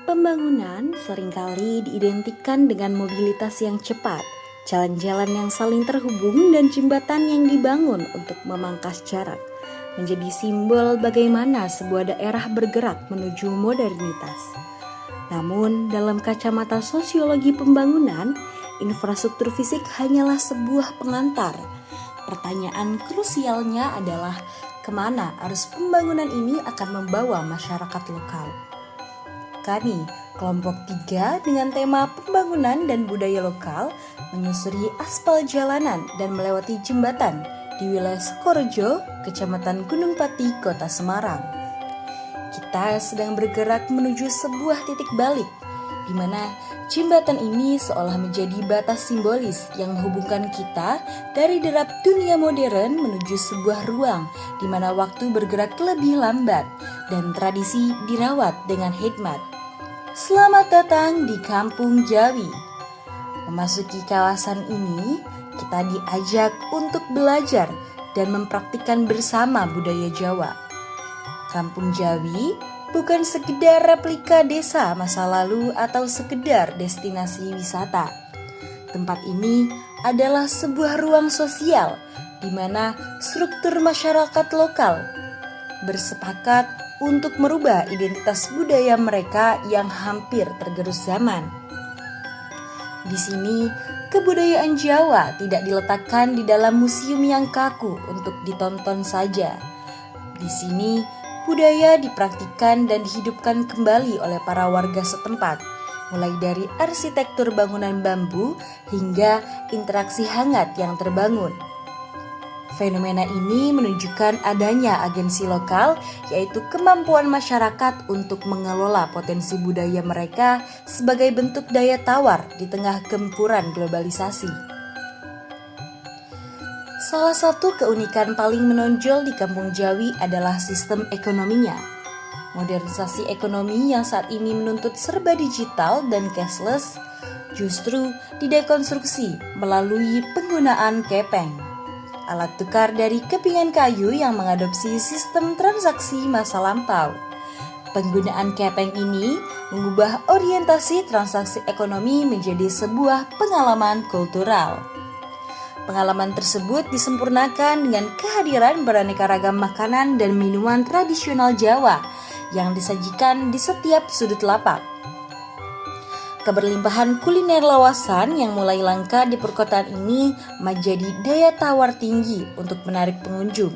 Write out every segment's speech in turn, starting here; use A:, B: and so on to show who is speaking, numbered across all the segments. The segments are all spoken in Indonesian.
A: Pembangunan seringkali diidentikan dengan mobilitas yang cepat, jalan-jalan yang saling terhubung dan jembatan yang dibangun untuk memangkas jarak, menjadi simbol bagaimana sebuah daerah bergerak menuju modernitas. Namun, dalam kacamata sosiologi pembangunan, infrastruktur fisik hanyalah sebuah pengantar. Pertanyaan krusialnya adalah kemana arus pembangunan ini akan membawa masyarakat lokal. Kami, kelompok 3 dengan tema pembangunan dan budaya lokal, menyusuri aspal jalanan dan melewati jembatan di wilayah Sukorejo, Kecamatan Gunung Pati, Kota Semarang. Kita sedang bergerak menuju sebuah titik balik, di mana jembatan ini seolah menjadi batas simbolis yang menghubungkan kita dari derap dunia modern menuju sebuah ruang di mana waktu bergerak lebih lambat dan tradisi dirawat dengan hikmat. Selamat datang di Kampung Jawi. Memasuki kawasan ini, kita diajak untuk belajar dan mempraktikkan bersama budaya Jawa. Kampung Jawi bukan sekedar replika desa masa lalu atau sekedar destinasi wisata. Tempat ini adalah sebuah ruang sosial di mana struktur masyarakat lokal bersepakat untuk merubah identitas budaya mereka yang hampir tergerus zaman. Di sini, kebudayaan Jawa tidak diletakkan di dalam museum yang kaku untuk ditonton saja. Di sini, budaya dipraktikkan dan dihidupkan kembali oleh para warga setempat, mulai dari arsitektur bangunan bambu hingga interaksi hangat yang terbangun. Fenomena ini menunjukkan adanya agensi lokal, yaitu kemampuan masyarakat untuk mengelola potensi budaya mereka sebagai bentuk daya tawar di tengah gempuran globalisasi. Salah satu keunikan paling menonjol di Kampung Jawi adalah sistem ekonominya. Modernisasi ekonomi yang saat ini menuntut serba digital dan cashless justru didekonstruksi melalui penggunaan kepeng, alat tukar dari kepingan kayu yang mengadopsi sistem transaksi masa lampau. Penggunaan kepeng ini mengubah orientasi transaksi ekonomi menjadi sebuah pengalaman kultural. Pengalaman tersebut disempurnakan dengan kehadiran beraneka ragam makanan dan minuman tradisional Jawa yang disajikan di setiap sudut lapak. Keberlimpahan kuliner lawasan yang mulai langka di perkotaan ini menjadi daya tawar tinggi untuk menarik pengunjung.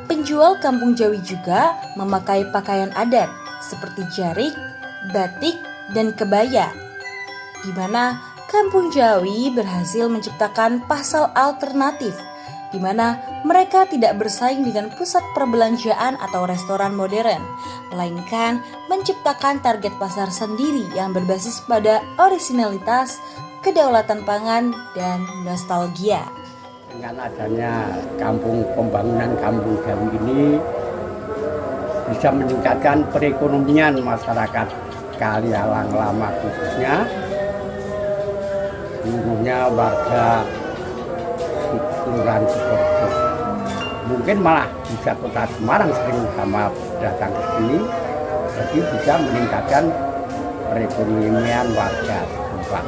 A: Penjual Kampung Jawi juga memakai pakaian adat seperti jarik, batik, dan kebaya, di mana Kampung Jawi berhasil menciptakan pasar alternatif di mana mereka tidak bersaing dengan pusat perbelanjaan atau restoran modern, melainkan menciptakan target pasar sendiri yang berbasis pada orisinalitas, kedaulatan pangan, dan nostalgia.
B: Dengan adanya pembangunan Kampung Jawi ini bisa meningkatkan perekonomian masyarakat Kalialang Lama khususnya, seluruhnya warga Kelurahan Sukorejo. Mungkin malah bisa Kota Semarang sering sama datang ke sini, jadi bisa meningkatkan perekonomian warga setempat.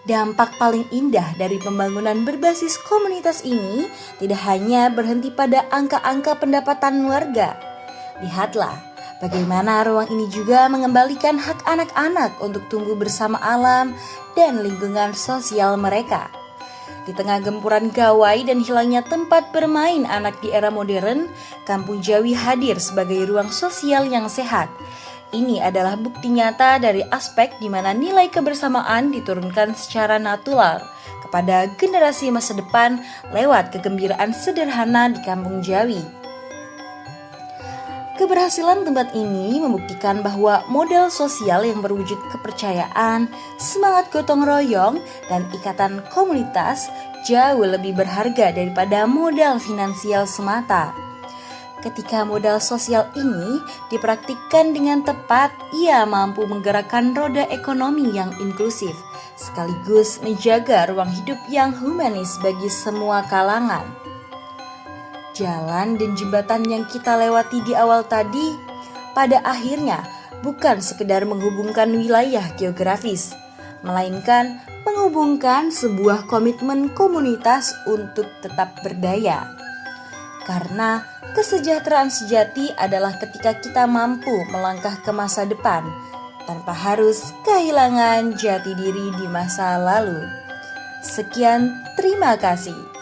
A: Dampak paling indah dari pembangunan berbasis komunitas ini tidak hanya berhenti pada angka-angka pendapatan warga. Lihatlah bagaimana ruang ini juga mengembalikan hak anak-anak untuk tumbuh bersama alam dan lingkungan sosial mereka. Di tengah gempuran gawai dan hilangnya tempat bermain anak di era modern, Kampung Jawi hadir sebagai ruang sosial yang sehat. Ini adalah bukti nyata dari aspek di mana nilai kebersamaan diturunkan secara natural kepada generasi masa depan lewat kegembiraan sederhana di Kampung Jawi. Keberhasilan tempat ini membuktikan bahwa model sosial yang berwujud kepercayaan, semangat gotong royong, dan ikatan komunitas jauh lebih berharga daripada modal finansial semata. Ketika modal sosial ini dipraktikkan dengan tepat, ia mampu menggerakkan roda ekonomi yang inklusif, sekaligus menjaga ruang hidup yang humanis bagi semua kalangan. Jalan dan jembatan yang kita lewati di awal tadi pada akhirnya bukan sekedar menghubungkan wilayah geografis, melainkan menghubungkan sebuah komitmen komunitas untuk tetap berdaya. Karena kesejahteraan sejati adalah ketika kita mampu melangkah ke masa depan tanpa harus kehilangan jati diri di masa lalu. Sekian, terima kasih.